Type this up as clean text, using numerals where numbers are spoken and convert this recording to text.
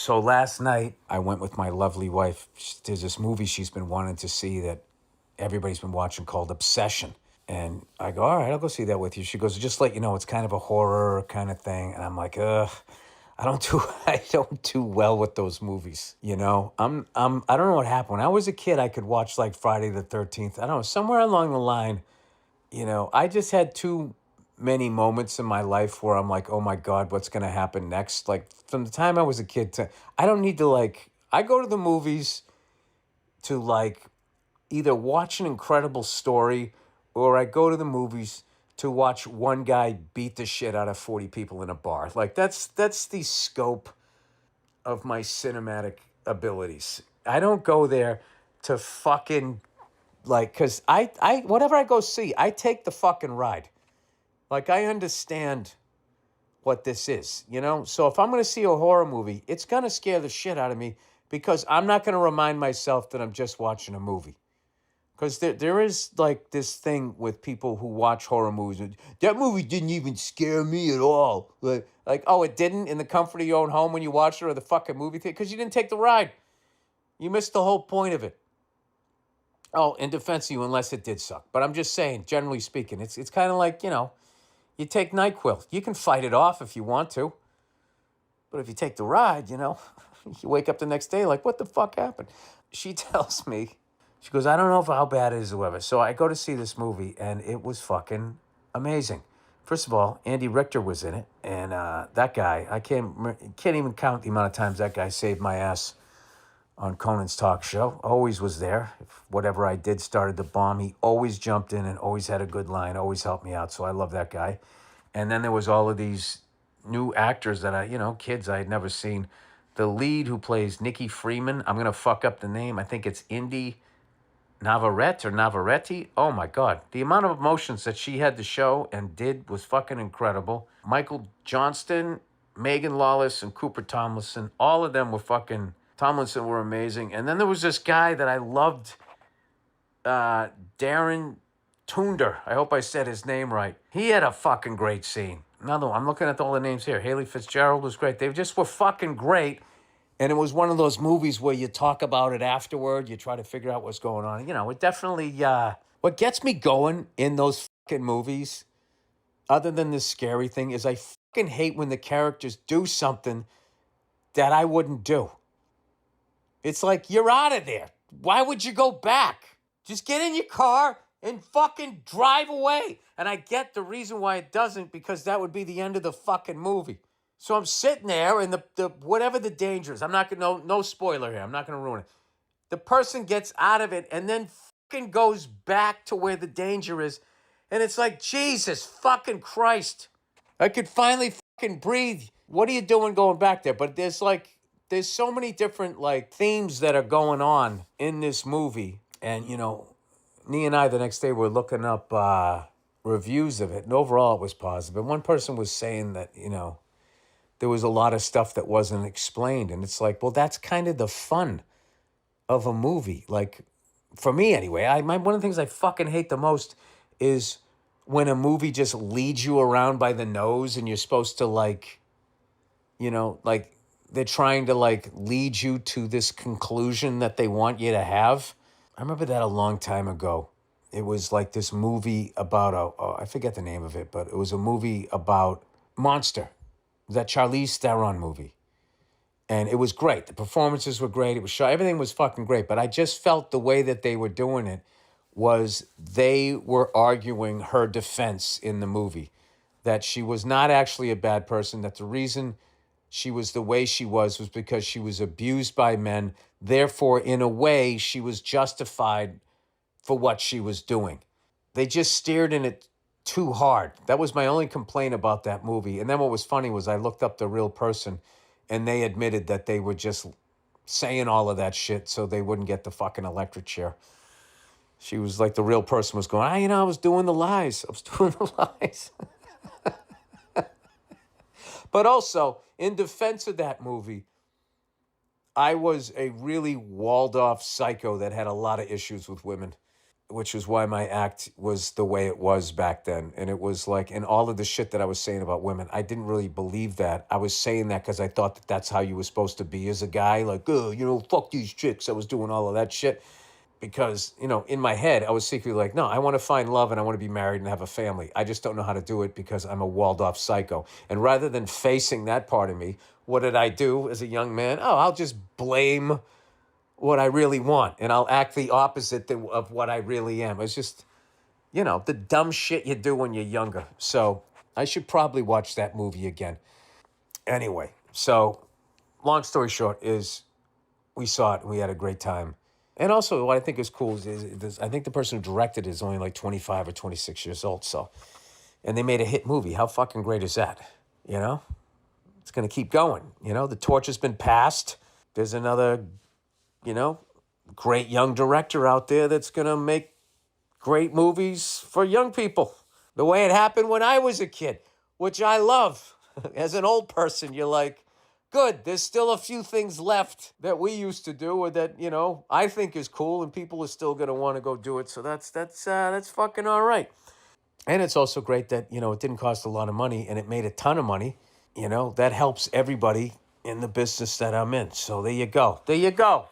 So last night, I went with my lovely wife. There's this movie she's been wanting to see that everybody's been watching called Obsession. And I go, all right, I'll go see that with you. She goes, just let you know, it's kind of a horror kind of thing. And I'm like, ugh, I don't do well with those movies. You know, I don't know what happened. When I was a kid, I could watch like Friday the 13th. I don't know, somewhere along the line, I just had too many moments in my life where I'm like, oh my God, what's going to happen next? Like from the time I was a kid I don't need to I go to the movies to either watch an incredible story or I go to the movies to watch one guy beat the shit out of 40 people in a bar. Like that's the scope of my cinematic abilities. I don't go there to fucking cause I whatever I go see, I take the fucking ride. Like I understand what this is, So if I'm going to see a horror movie, it's going to scare the shit out of me because I'm not going to remind myself that I'm just watching a movie. Because there is this thing with people who watch horror movies. That movie didn't even scare me at all. Oh, it didn't in the comfort of your own home when you watched it or the fucking movie theater? Because you didn't take the ride. You missed the whole point of it. Oh, in defense of you, unless it did suck. But I'm just saying, generally speaking, it's kind of like, you take NyQuil. You can fight it off if you want to. But if you take the ride, you wake up the next day like, what the fuck happened? She tells me, she goes, I don't know how bad it is or whatever. So I go to see this movie, and it was fucking amazing. First of all, Andy Richter was in it. And that guy, I can't even count the amount of times that guy saved my ass on Conan's talk show. Always was there. If whatever I did started to bomb, he always jumped in and always had a good line, always helped me out. So I love that guy. And then there was all of these new actors that kids I had never seen. The lead who plays Nikki Freeman, I'm going to fuck up the name. I think it's Indy Navarrete. Oh my God. The amount of emotions that she had to show and did was fucking incredible. Michael Johnston, Megan Lawless, and Cooper Tomlinson, all of them were amazing. And then there was this guy that I loved, Darren Tunder. I hope I said his name right. He had a fucking great scene. Another one. I'm looking at all the names here. Haley Fitzgerald was great. They just were fucking great. And it was one of those movies where you talk about it afterward. You try to figure out what's going on. It definitely, what gets me going in those fucking movies, other than this scary thing, is I fucking hate when the characters do something that I wouldn't do. It's like, you're out of there. Why would you go back? Just get in your car and fucking drive away. And I get the reason why it doesn't, because that would be the end of the fucking movie. So I'm sitting there and the whatever the danger is, I'm not going to, no spoiler here, I'm not going to ruin it. The person gets out of it and then fucking goes back to where the danger is. And it's like, Jesus fucking Christ. I could finally fucking breathe. What are you doing going back there? But there's so many different themes that are going on in this movie. And, Nee and I the next day were looking up reviews of it. And overall it was positive. And one person was saying that, there was a lot of stuff that wasn't explained. And it's like, well, that's kind of the fun of a movie. Like, for me anyway, one of the things I fucking hate the most is when a movie just leads you around by the nose and you're supposed to they're trying to lead you to this conclusion that they want you to have. I remember that a long time ago. It was like this movie about I forget the name of it, but it was a movie about Monster. That Charlize Theron movie. And it was great. The performances were great. It was everything was fucking great. But I just felt the way that they were doing it was they were arguing her defense in the movie. That she was not actually a bad person. That the reason she was the way she was because she was abused by men. Therefore, in a way, she was justified for what she was doing. They just steered in it too hard. That was my only complaint about that movie. And then what was funny was I looked up the real person and they admitted that they were just saying all of that shit so they wouldn't get the fucking electric chair. She was like, the real person was going, I was doing the lies. But also, in defense of that movie, I was a really walled off psycho that had a lot of issues with women. which was why my act was the way it was back then. And it was like, and all of the shit that I was saying about women, I didn't really believe that. I was saying that because I thought that that's how you were supposed to be as a guy. Like, oh, fuck these chicks. I was doing all of that shit because, in my head, I was secretly like, no, I want to find love and I want to be married and have a family. I just don't know how to do it because I'm a walled off psycho. And rather than facing that part of me, what did I do as a young man? Oh, I'll just blame what I really want and I'll act the opposite of what I really am. It's just, the dumb shit you do when you're younger. So I should probably watch that movie again. Anyway, so long story short is we saw it and we had a great time. And also, what I think is cool is I think the person who directed it is only like 25 or 26 years old. So, and they made a hit movie. How fucking great is that? You know, it's going to keep going. The torch has been passed. There's another, great young director out there that's going to make great movies for young people. The way it happened when I was a kid, which I love. As an old person, you're like, good, there's still a few things left that we used to do or that, I think is cool and people are still going to want to go do it. So that's fucking all right. And it's also great that, it didn't cost a lot of money and it made a ton of money. That helps everybody in the business that I'm in. So there you go. There you go.